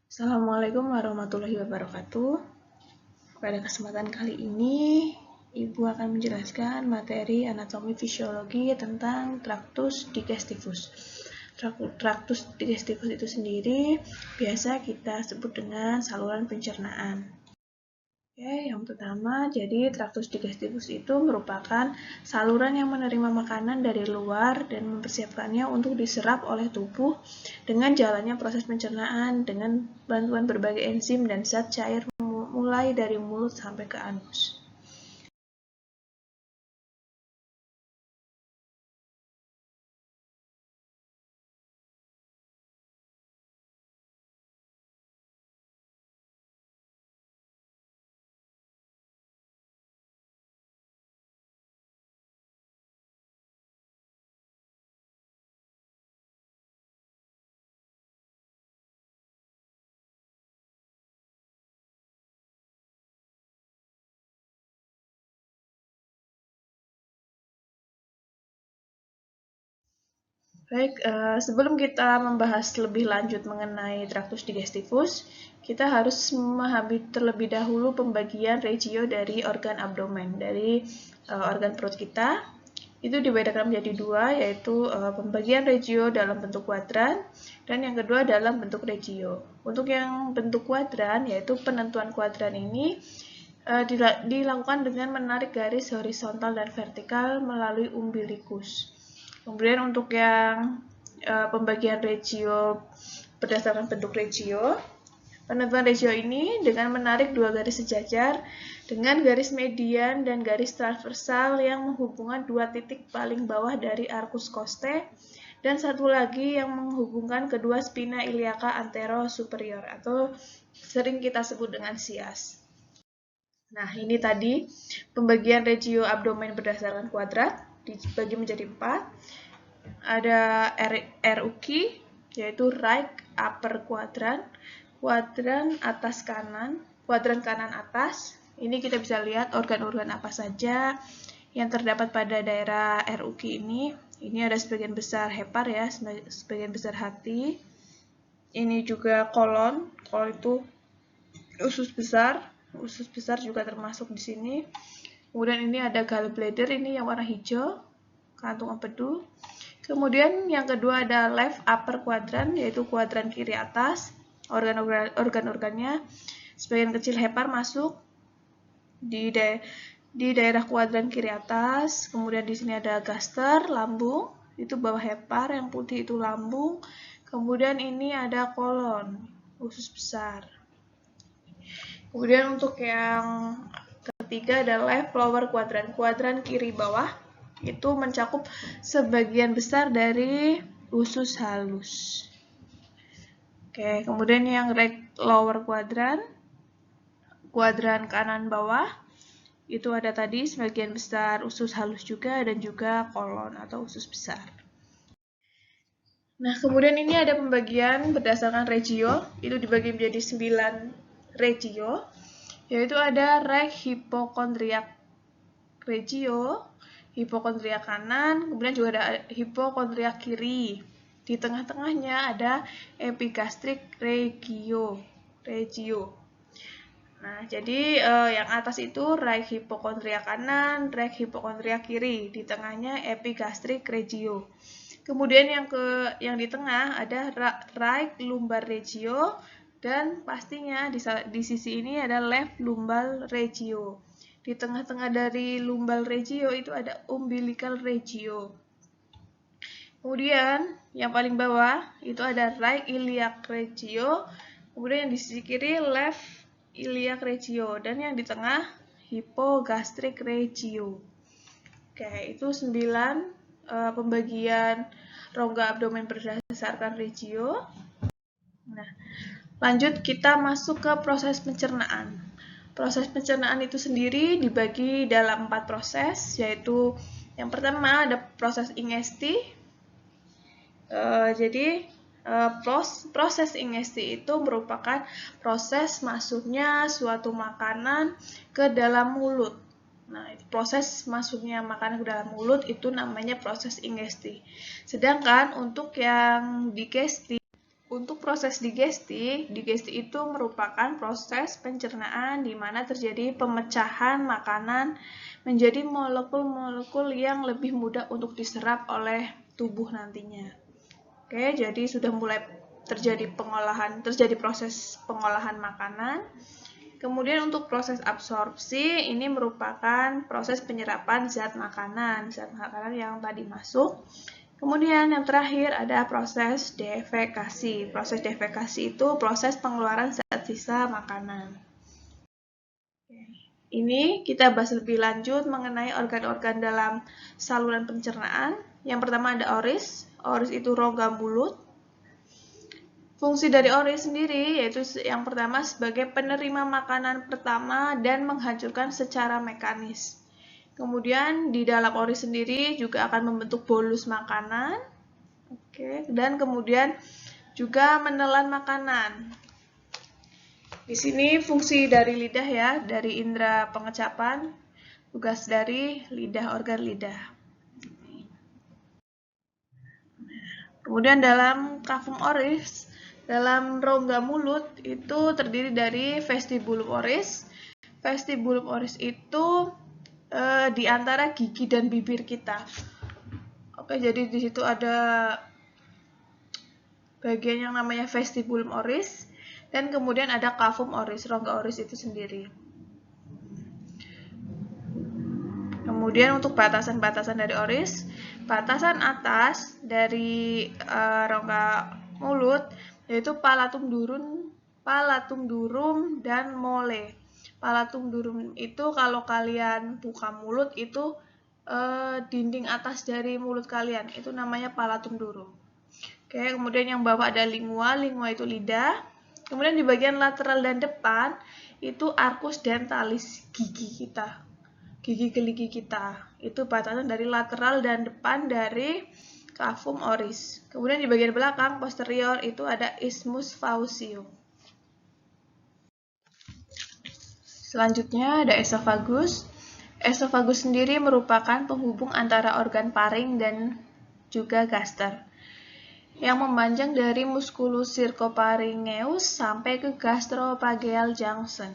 Assalamualaikum warahmatullahi wabarakatuh. Pada kesempatan kali ini, Ibu akan menjelaskan materi anatomi fisiologi tentang traktus digestivus. Traktus digestivus itu sendiri biasa kita sebut dengan saluran pencernaan. Oke, yang pertama, jadi traktus digestivus itu merupakan saluran yang menerima makanan dari luar dan mempersiapkannya untuk diserap oleh tubuh dengan jalannya proses pencernaan dengan bantuan berbagai enzim dan zat cair mulai dari mulut sampai ke anus. Baik, sebelum kita membahas lebih lanjut mengenai traktus digestivus, kita harus memahami terlebih dahulu pembagian regio dari organ abdomen, dari organ perut kita. Itu dibedakan menjadi dua, yaitu pembagian regio dalam bentuk kuadran, dan yang kedua dalam bentuk regio. Untuk yang bentuk kuadran, yaitu penentuan kuadran ini dilakukan dengan menarik garis horizontal dan vertikal melalui umbilikus. Kemudian untuk yang pembagian regio berdasarkan bentuk regio, penentuan regio ini dengan menarik dua garis sejajar dengan garis median dan garis transversal yang menghubungkan dua titik paling bawah dari arcus costae dan satu lagi yang menghubungkan kedua spina iliaca antero superior atau sering kita sebut dengan sias. Nah, ini tadi pembagian regio abdomen berdasarkan kuadrat dibagi menjadi 4. Ada RUQ, yaitu right upper quadrant, kuadran atas kanan, kuadran kanan atas. Ini kita bisa lihat organ-organ apa saja yang terdapat pada daerah RUQ ini. Ini ada sebagian besar hepar ya, sebagian besar hati. Ini juga kolon itu usus besar juga termasuk di sini. Kemudian ini ada gallbladder, ini yang warna hijau, kantung empedu. Kemudian yang kedua ada left upper quadrant, yaitu kuadran kiri atas. Organ-organnya sebagian kecil hepar masuk di daerah kuadran kiri atas. Kemudian di sini ada gaster, lambung, itu bawah hepar, yang putih itu lambung. Kemudian ini ada kolon, usus besar. Kemudian untuk yang ketiga ada left lower quadrant, kuadran kiri bawah, itu mencakup sebagian besar dari usus halus. Oke, kemudian yang right lower quadrant, kuadran kanan bawah, itu ada tadi sebagian besar usus halus juga dan juga kolon atau usus besar. Nah, kemudian ini ada pembagian berdasarkan regio, itu dibagi menjadi 9 regio, yaitu ada right hipokondriak regio, hipokondriak kanan, kemudian juga ada hipokondriak kiri. Di tengah-tengahnya ada epigastrik regio. Nah, jadi yang atas itu right hipokondriak kanan, right hipokondriak kiri. Di tengahnya epigastrik regio. Kemudian yang di tengah ada right lumbar regio dan pastinya di sisi ini ada left lumbar regio. Di tengah-tengah dari lumbal regio itu ada umbilical regio. Kemudian yang paling bawah itu ada right iliac regio. Kemudian yang di sisi kiri left iliac regio dan yang di tengah hypogastric regio. Oke, itu 9 pembagian rongga abdomen berdasarkan regio. Nah, lanjut kita masuk ke proses pencernaan. Proses pencernaan itu sendiri dibagi dalam 4 proses, yaitu yang pertama ada proses ingesti. Jadi proses ingesti itu merupakan proses masuknya suatu makanan ke dalam mulut. Nah, proses masuknya makanan ke dalam mulut itu namanya proses ingesti. Sedangkan untuk yang digesti, untuk proses digesti itu merupakan proses pencernaan di mana terjadi pemecahan makanan menjadi molekul-molekul yang lebih mudah untuk diserap oleh tubuh nantinya. Oke, jadi sudah mulai terjadi proses pengolahan makanan. Kemudian untuk proses absorpsi, ini merupakan proses penyerapan zat makanan yang tadi masuk. Kemudian yang terakhir ada proses defekasi. Proses defekasi itu proses pengeluaran zat sisa makanan. Ini kita bahas lebih lanjut mengenai organ-organ dalam saluran pencernaan. Yang pertama ada oris. Oris itu rongga mulut. Fungsi dari oris sendiri yaitu yang pertama sebagai penerima makanan pertama dan menghancurkan secara mekanis. Kemudian di dalam oris sendiri juga akan membentuk bolus makanan. Oke, dan kemudian juga menelan makanan. Di sini fungsi dari lidah ya, dari indera pengecapan, tugas dari lidah, organ lidah. Kemudian dalam kafum oris, dalam rongga mulut itu terdiri dari vestibulum oris. Vestibulum oris itu di antara gigi dan bibir kita. Oke, jadi di situ ada bagian yang namanya vestibulum oris dan kemudian ada kafum oris, rongga oris itu sendiri. Kemudian untuk batasan-batasan dari oris, batasan atas dari rongga mulut yaitu palatum durum dan mole. Palatum durum itu kalau kalian buka mulut itu dinding atas dari mulut kalian, itu namanya palatum durum. Oke, kemudian yang bawah ada lingua itu lidah. Kemudian di bagian lateral dan depan itu arcus dentalis, gigi kita. Gigi geligi kita. Itu batasan dari lateral dan depan dari kafum oris. Kemudian di bagian belakang posterior itu ada isthmus faucium. Selanjutnya ada esofagus. Esofagus sendiri merupakan penghubung antara organ paring dan juga gaster yang memanjang dari musculus circopharyngeus sampai ke gastrophageal junction.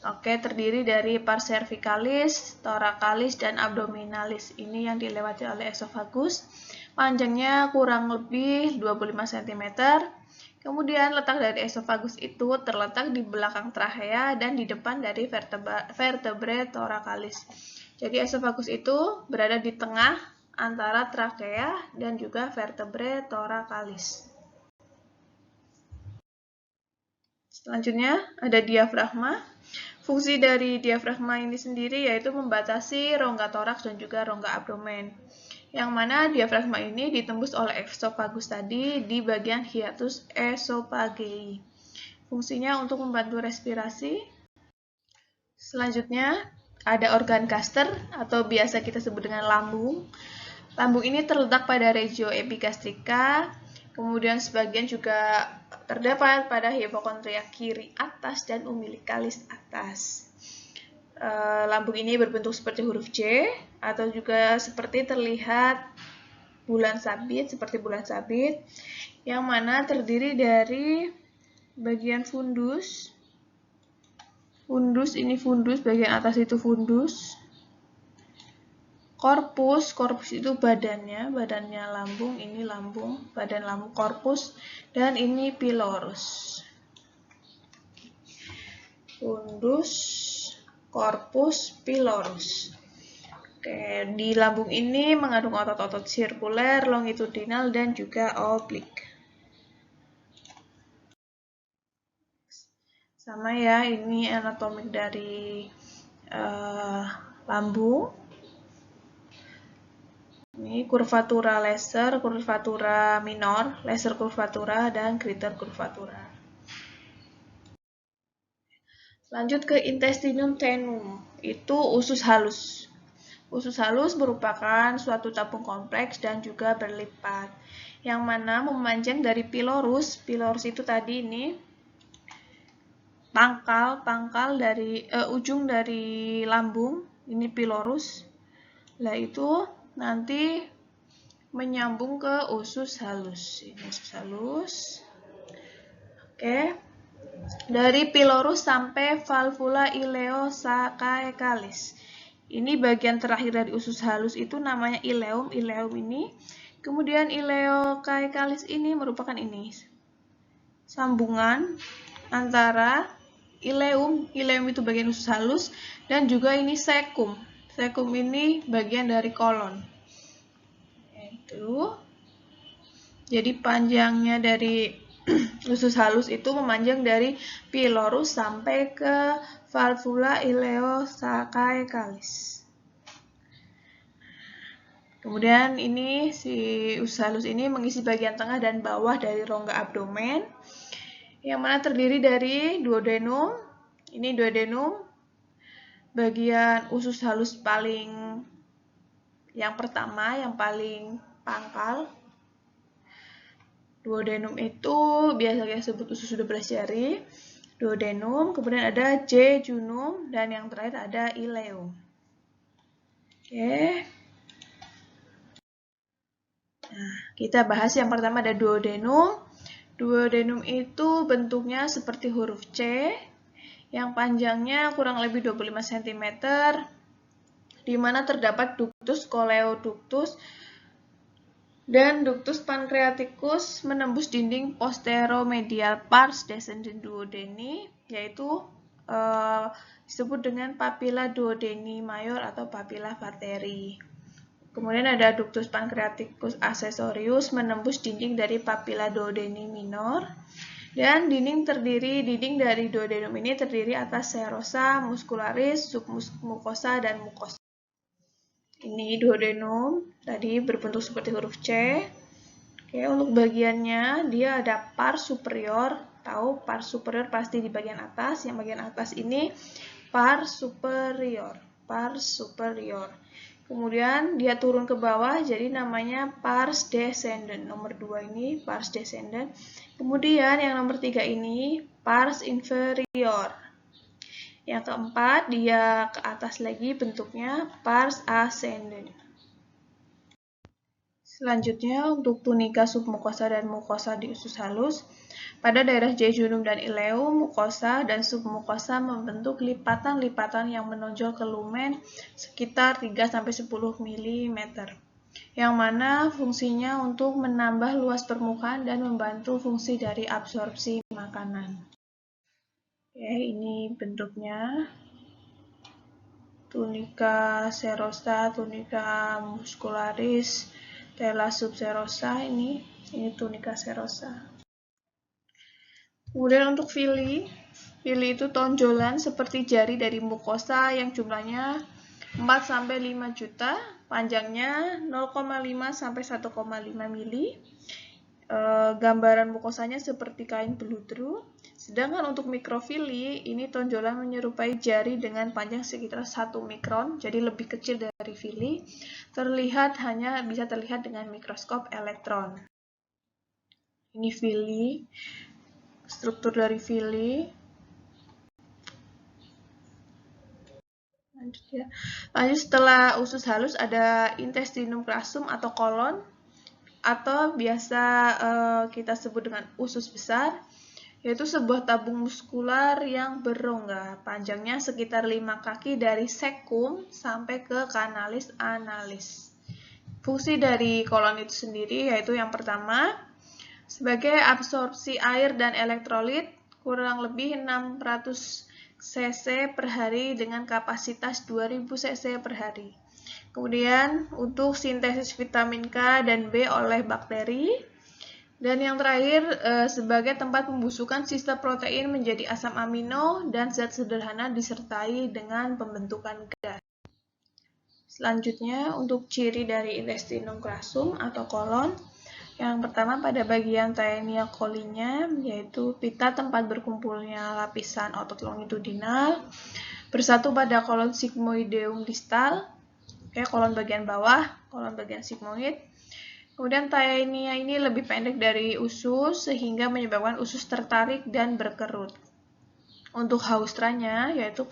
Oke, terdiri dari pars cervicalis, thoracalis, dan abdominalis. Ini yang dilewati oleh esofagus. Panjangnya kurang lebih 25 cm. Kemudian letak dari esofagus itu terletak di belakang trachea dan di depan dari vertebrae thoracalis. Jadi esofagus itu berada di tengah antara trachea dan juga vertebrae thoracalis. Selanjutnya ada diafragma. Fungsi dari diafragma ini sendiri yaitu membatasi rongga toraks dan juga rongga abdomen. Yang mana diafragma ini ditembus oleh esofagus tadi di bagian hiatus esophagei. Fungsinya untuk membantu respirasi. Selanjutnya ada organ gaster atau biasa kita sebut dengan lambung. Lambung ini terletak pada regio epigastrika, kemudian sebagian juga terdapat pada hipokondria kiri atas dan umbilicalis atas. Lambung ini berbentuk seperti huruf J atau juga seperti terlihat bulan sabit, yang mana terdiri dari bagian fundus. Bagian atas itu fundus. Korpus itu badannya lambung, ini lambung, badan lambung, korpus, dan ini pilorus. Fundus, korpus, pilorus. Oke, di lambung ini mengandung otot-otot sirkuler, longitudinal, dan juga oblik. Sama ya, ini anatomik dari lambung. Ini curvatura lesser, curvatura minor, lesser curvatura, dan greater curvatura. Lanjut ke intestinum tenum, itu usus halus. Usus halus merupakan suatu tabung kompleks dan juga berlipat, yang mana memanjang dari pilorus. Pilorus itu tadi ini pangkal dari ujung dari lambung, ini pilorus. Lah itu nanti menyambung ke usus halus. Ini usus halus. Oke. Dari pylorus sampai valvula ileocaecalis. Ini bagian terakhir dari usus halus itu namanya ileum. Ileum ini. Kemudian ileocaecalis ini merupakan ini. Sambungan antara ileum itu bagian usus halus, dan juga ini cecum. Cecum ini bagian dari kolon. Itu. Jadi panjangnya dari usus halus itu memanjang dari pylorus sampai ke valvula ileocaecalis. Kemudian ini si usus halus ini mengisi bagian tengah dan bawah dari rongga abdomen, yang mana terdiri dari duodenum. Ini duodenum, bagian usus halus paling yang pertama, yang paling pangkal. Duodenum itu biasa kita sebut usus 12 jari. Duodenum, kemudian ada jejunum, dan yang terakhir ada ileum. Oke. Nah, kita bahas yang pertama ada duodenum. Duodenum itu bentuknya seperti huruf C, yang panjangnya kurang lebih 25 cm, di mana terdapat ductus coleoductus dan ductus pancreaticus menembus dinding posteromedial pars descendens duodeni, yaitu disebut dengan papilla duodeni mayor atau papilla vateri. Kemudian ada ductus pancreaticus accessorius menembus dinding dari papilla duodeni minor, dan dinding dari duodenum ini terdiri atas serosa, muscularis, submucosa, dan mukosa. Ini duodenum, tadi berbentuk seperti huruf C. Oke, untuk bagiannya dia ada pars superior. Tahu pars superior pasti di bagian atas. Yang bagian atas ini pars superior. Pars superior. Kemudian dia turun ke bawah, jadi namanya pars descendens. Nomor 2 ini pars descendens. Kemudian yang nomor 3 ini pars inferior. Yang keempat, dia ke atas lagi bentuknya pars ascendens. Selanjutnya, untuk tunika submukosa dan mukosa di usus halus, pada daerah jejunum dan ileum, mukosa dan submukosa membentuk lipatan-lipatan yang menonjol ke lumen sekitar 3-10 mm, yang mana fungsinya untuk menambah luas permukaan dan membantu fungsi dari absorpsi makanan. Oke, ini bentuknya. Tunica serosa, tunica muscularis, tela subserosa, ini tunica serosa. Kemudian untuk villi itu tonjolan seperti jari dari mukosa yang jumlahnya 4-5 juta, panjangnya 0,5-1,5 mili. Gambaran mukosanya seperti kain beludru. Sedangkan untuk mikrovilli, ini tonjolan menyerupai jari dengan panjang sekitar 1 mikron, jadi lebih kecil dari villi. Bisa terlihat dengan mikroskop elektron. Ini villi, struktur dari villi. Lanjut setelah usus halus ada intestinum crassum atau kolon, atau biasa kita sebut dengan usus besar, yaitu sebuah tabung muskular yang berongga, panjangnya sekitar 5 kaki dari cecum sampai ke canalis analis. Fungsi dari kolon itu sendiri yaitu yang pertama, sebagai absorpsi air dan elektrolit kurang lebih 600 cc per hari dengan kapasitas 2000 cc per hari. Kemudian untuk sintesis vitamin K dan B oleh bakteri. Dan yang terakhir sebagai tempat pembusukan sisa protein menjadi asam amino dan zat sederhana disertai dengan pembentukan gas. Selanjutnya untuk ciri dari intestinum crassum atau kolon. Yang pertama pada bagian taenia colinya, yaitu pita tempat berkumpulnya lapisan otot longitudinal, bersatu pada kolon sigmoideum distal. Oke, kolon bagian bawah, kolon bagian sigmoid. Kemudian taenia ini lebih pendek dari usus sehingga menyebabkan usus tertarik dan berkerut. Untuk haustranya, yaitu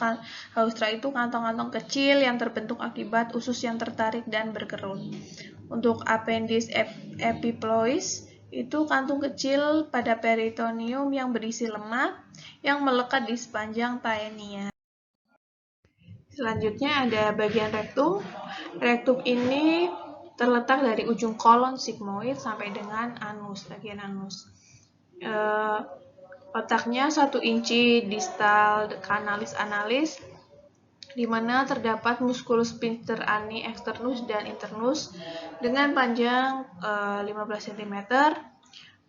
haustra itu kantong-kantong kecil yang terbentuk akibat usus yang tertarik dan berkerut. Untuk appendix epiplois, itu kantung kecil pada peritoneum yang berisi lemak yang melekat di sepanjang taenia. Selanjutnya ada bagian rektum. Rektum ini terletak dari ujung kolon sigmoid sampai dengan anus, bagian anus. Letaknya 1 inci distal canalis analis, di mana terdapat musculus sphincter ani externus dan internus dengan panjang 15 cm.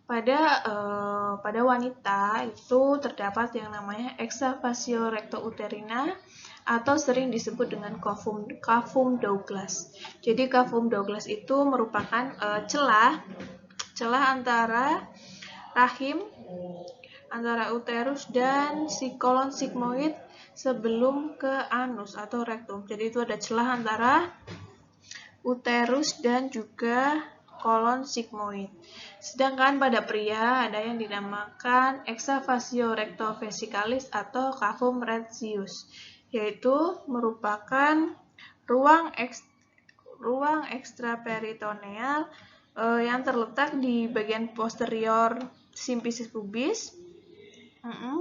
Pada wanita itu terdapat yang namanya exavatio rectouterina atau sering disebut dengan cavum Douglas. Jadi cavum Douglas itu merupakan celah antara rahim, antara uterus dan si kolon sigmoid sebelum ke anus atau rektum. Jadi itu ada celah antara uterus dan juga kolon sigmoid. Sedangkan pada pria ada yang dinamakan exavatio rectovesicalis atau cavum retzius, yaitu merupakan ruang ekstraperitoneal yang terletak di bagian posterior simfisis pubis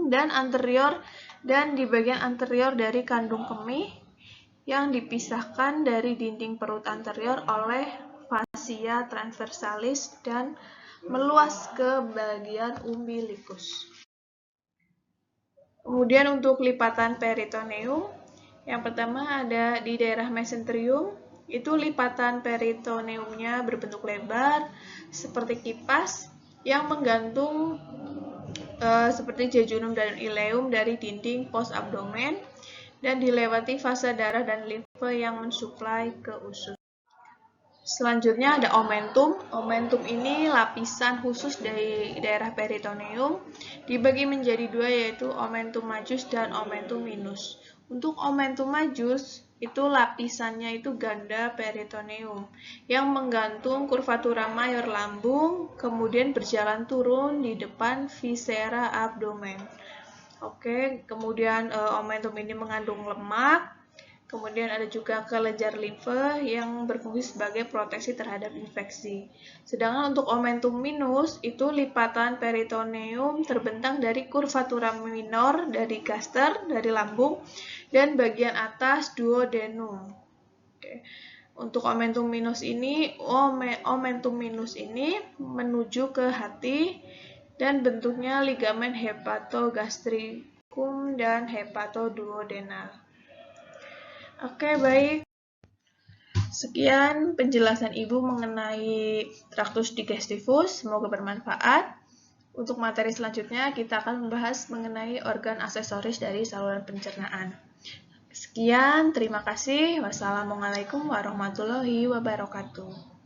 dan di bagian anterior dari kandung kemih yang dipisahkan dari dinding perut anterior oleh fascia transversalis dan meluas ke bagian umbilikus. Kemudian untuk lipatan peritoneum, yang pertama ada di daerah mesenterium, itu lipatan peritoneumnya berbentuk lebar seperti kipas yang menggantung seperti jejunum dan ileum dari dinding pos abdomen dan dilewati fase darah dan limfe yang mensuplai ke usus. Selanjutnya ada omentum. Omentum ini lapisan khusus dari daerah peritoneum, dibagi menjadi 2 yaitu omentum majus dan omentum minus. Untuk omentum majus itu lapisannya itu ganda peritoneum yang menggantung curvatura mayor lambung, kemudian berjalan turun di depan viscera abdomen. Oke, kemudian omentum ini mengandung lemak. Kemudian ada juga kelenjar limfe yang berfungsi sebagai proteksi terhadap infeksi. Sedangkan untuk omentum minus, itu lipatan peritoneum terbentang dari curvatura minor dari gaster, dari lambung, dan bagian atas duodenum. Oke. Untuk omentum minus ini menuju ke hati dan bentuknya ligamen hepatogastricum dan hepatoduodenal. Oke, baik. Sekian penjelasan Ibu mengenai tractus digestivus. Semoga bermanfaat. Untuk materi selanjutnya, kita akan membahas mengenai organ aksesoris dari saluran pencernaan. Sekian, terima kasih. Wassalamualaikum warahmatullahi wabarakatuh.